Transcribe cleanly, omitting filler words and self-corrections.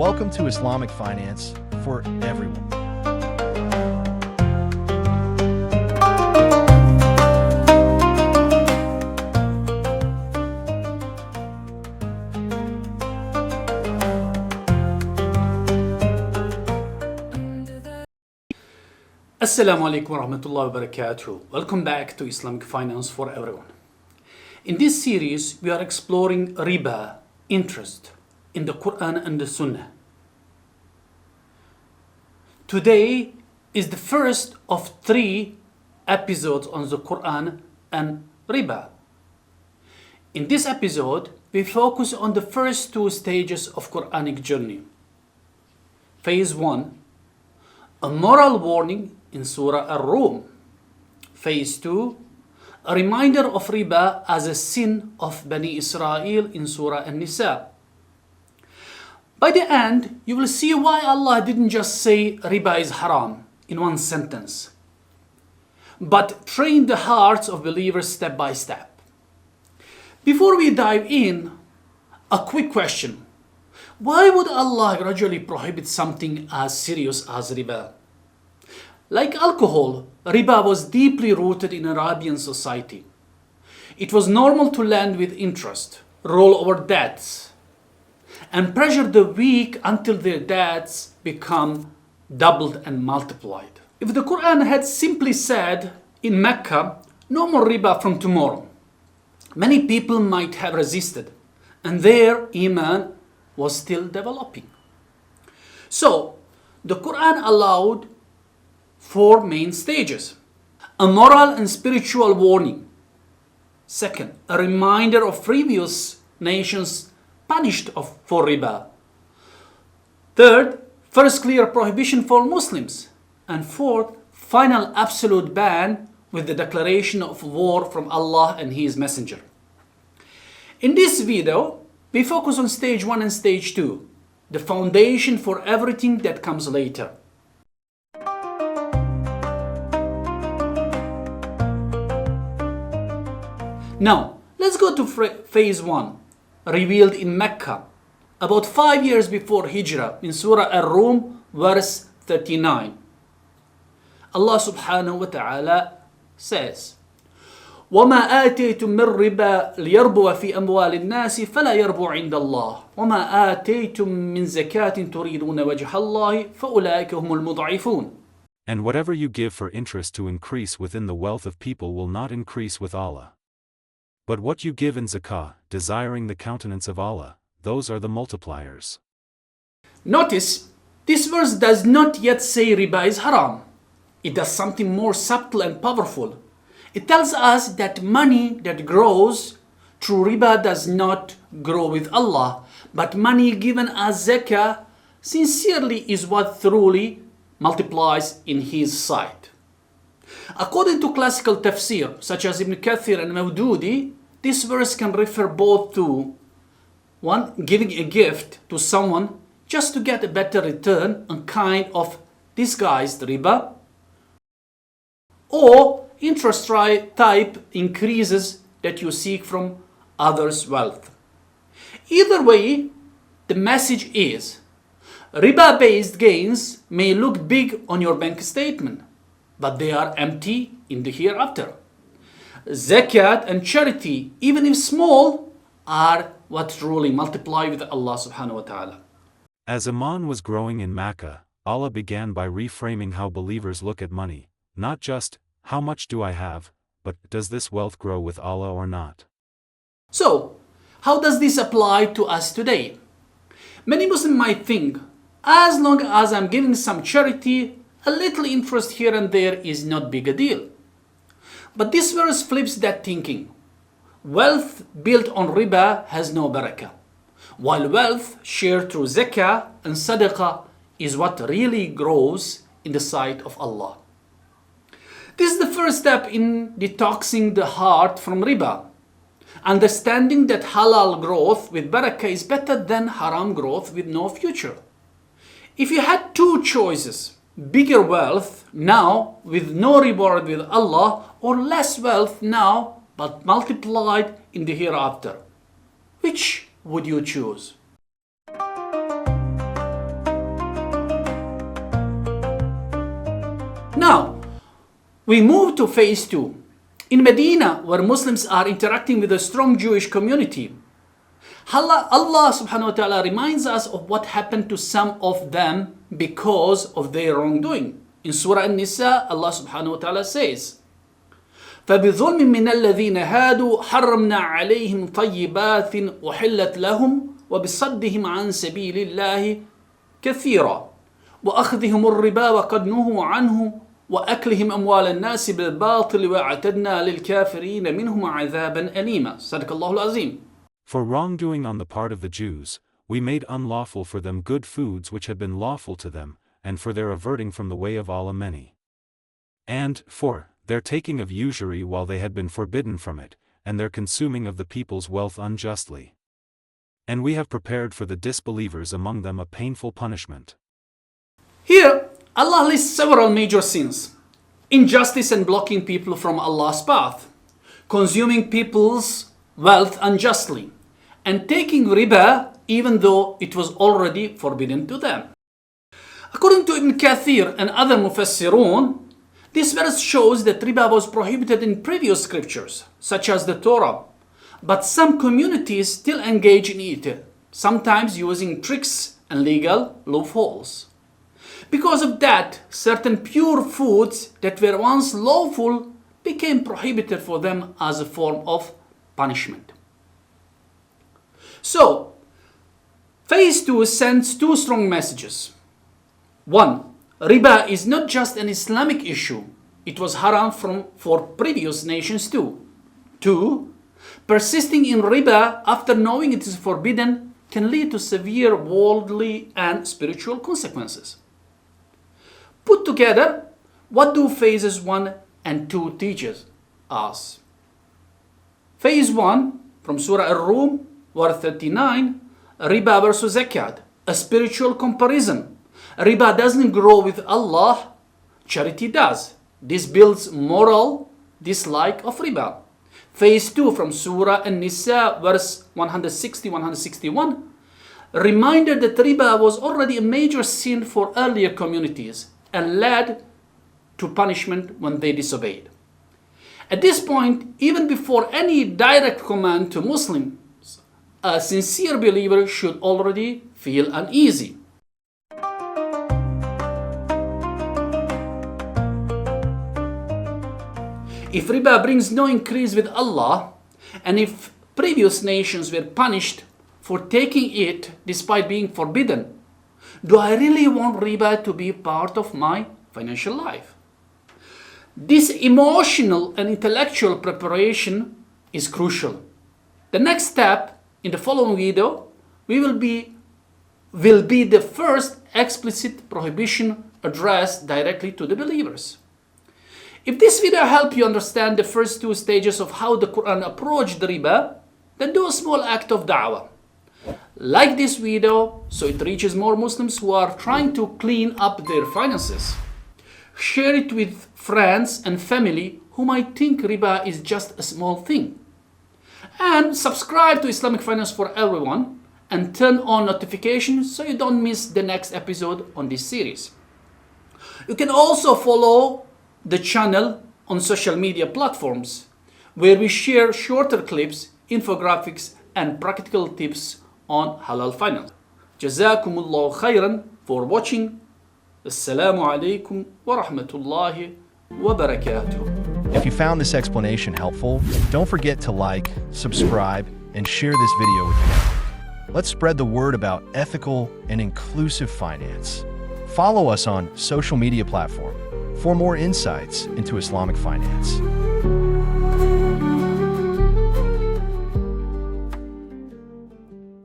Welcome to Islamic Finance for everyone. 𝐴𝐶𝐴𝐿𝒻 𝑤𝒊𝒏𝒂𝒏𝒄 Welcome back to Islamic Finance for Everyone. In this series, we are exploring riba, interest, in the Qur'an and the Sunnah. Today is the first of 3 episodes on the Qur'an and riba. In this episode, we focus on the first 2 stages of Qur'anic journey. Phase 1, a moral warning in Surah Ar-Rum. Phase 2, a reminder of riba as a sin of Bani Isra'il in Surah An-Nisa. By the end, you will see why Allah didn't just say riba is haram in one sentence, but train the hearts of believers step by step. Before we dive in, a quick question. Why would Allah gradually prohibit something as serious as riba? Like alcohol, riba was deeply rooted in Arabian society. It was normal to lend with interest, roll over debts, and pressure the weak until their debts become doubled and multiplied. If the Quran had simply said in Mecca, no more riba from tomorrow, many people might have resisted, and their iman was still developing. So, the Quran allowed 4 main stages. A moral and spiritual warning. Second, a reminder of previous nations punished for riba. Third, first clear prohibition for Muslims. And fourth, final absolute ban with the declaration of war from Allah and His Messenger. In this video, we focus on stage 1 and stage 2, the foundation for everything that comes later. Now, let's go to phase 1, revealed in Mecca, about 5 years before Hijrah, in Surah Ar-Rum, verse 39. Allah subhanahu wa ta'ala says, وَمَا آتَيْتُم مِّن رِّبًا لِيَرْبُوَ فِي أَمْوَالِ النَّاسِ فَلَا يَرْبُو عِندَ اللَّهِ وَمَا آتَيْتُم مِّن زَكَاةٍ تُرِيدُونَ وَجْهَ اللَّهِ فَأُولَٰئِكَ هُمُ الْمُضْعِفُونَ. And whatever you give for interest to increase within the wealth of people will not increase with Allah. But what you give in zakah, desiring the countenance of Allah, those are the multipliers. Notice, this verse does not yet say riba is haram. It does something more subtle and powerful. It tells us that money that grows through riba does not grow with Allah, but money given as zakah sincerely is what truly multiplies in His sight. According to classical tafsir, such as Ibn Kathir and Mawdudi, this verse can refer both to 1. Giving a gift to someone just to get a better return, a kind of disguised riba, or interest type increases that you seek from others' wealth. Either way, the message is, riba-based gains may look big on your bank statement, but they are empty in the hereafter. Zakat and charity, even if small, are what truly multiply with Allah subhanahu wa ta'ala. As Iman was growing in Makkah, Allah began by reframing how believers look at money, not just, how much do I have, but does this wealth grow with Allah or not? So, how does this apply to us today? Many Muslims might think, as long as I'm giving some charity, a little interest here and there is not big a deal. But this verse flips that thinking. Wealth built on riba has no barakah, while wealth shared through zakah and sadaqah is what really grows in the sight of Allah. This is the first step in detoxing the heart from riba, understanding that halal growth with barakah is better than haram growth with no future. If you had 2 choices, bigger wealth now with no reward with Allah, or less wealth now but multiplied in the hereafter, which would you choose? Now, we move to phase 2. In Medina, where Muslims are interacting with a strong Jewish community, Allah subhanahu wa ta'ala reminds us of what happened to some of them because of their wrongdoing. In Surah An-Nisa, Allah subhanahu wa ta'ala says, فَبِظُلْمٍ مِّنَ الَّذِينَ هَادُوا حَرَّمْنَا عَلَيْهِمْ طَيِّبَاتٍ أُحِلَّتْ لَهُمْ وَبِصَدِّهِمْ عَنْ سَبِيلِ اللَّهِ كَثِيرًا وَأَخْذِهِمُ الرِّبَا وَقَدْ نُهُوا عَنْهُ وَأَكْلِهِمْ أَمْوَالَ النَّاسِ بِالْبَاطِلِ وَأَعْتَدْنَا لِلْكَافِرِينَ مِنْهُمْ عَذَابًا أَلِيمًا. صدق الله العظيم. For wrongdoing on the part of the Jews, we made unlawful for them good foods which had been lawful to them, and for their averting from the way of Allah many. And, for their taking of usury while they had been forbidden from it, and their consuming of the people's wealth unjustly. And we have prepared for the disbelievers among them a painful punishment. Here, Allah lists several major sins: injustice and blocking people from Allah's path, consuming people's wealth unjustly, and taking riba even though it was already forbidden to them. According to Ibn Kathir and other Mufassirun, this verse shows that riba was prohibited in previous scriptures, such as the Torah, but some communities still engage in it, sometimes using tricks and legal loopholes. Because of that, certain pure foods that were once lawful became prohibited for them as a form of punishment. So, phase 2 sends two strong messages. 1. Riba is not just an Islamic issue, it was haram for previous nations too. 2. Persisting in riba after knowing it is forbidden can lead to severe worldly and spiritual consequences. Put together, what do phases 1 and 2 teach us? Phase 1, from Surah Ar-Rum, verse 39, Riba versus Zakat, a spiritual comparison. Riba doesn't grow with Allah, charity does. This builds moral dislike of riba. Phase 2 from Surah An-Nisa, verse 160-161, reminder that riba was already a major sin for earlier communities and led to punishment when they disobeyed. At this point, even before any direct command to Muslims, a sincere believer should already feel uneasy. If riba brings no increase with Allah, and if previous nations were punished for taking it despite being forbidden, do I really want riba to be part of my financial life? This emotional and intellectual preparation is crucial. The next step in the following video will be the first explicit prohibition addressed directly to the believers. If this video helped you understand the first two stages of how the Quran approached the riba, then do a small act of da'wah. Like this video so it reaches more Muslims who are trying to clean up their finances. Share it with friends and family who might think riba is just a small thing. And subscribe to Islamic Finance for Everyone and turn on notifications so you don't miss the next episode on this series. You can also follow the channel on social media platforms where we share shorter clips, infographics and practical tips on halal finance. جزاكم الله خيرا for watching. Assalamu alaikum wa rahmatullahi wa barakatuh. If you found this explanation helpful, don't forget to like, subscribe, and share this video with your network. Let's spread the word about ethical and inclusive finance. Follow us on social media platforms for more insights into Islamic finance.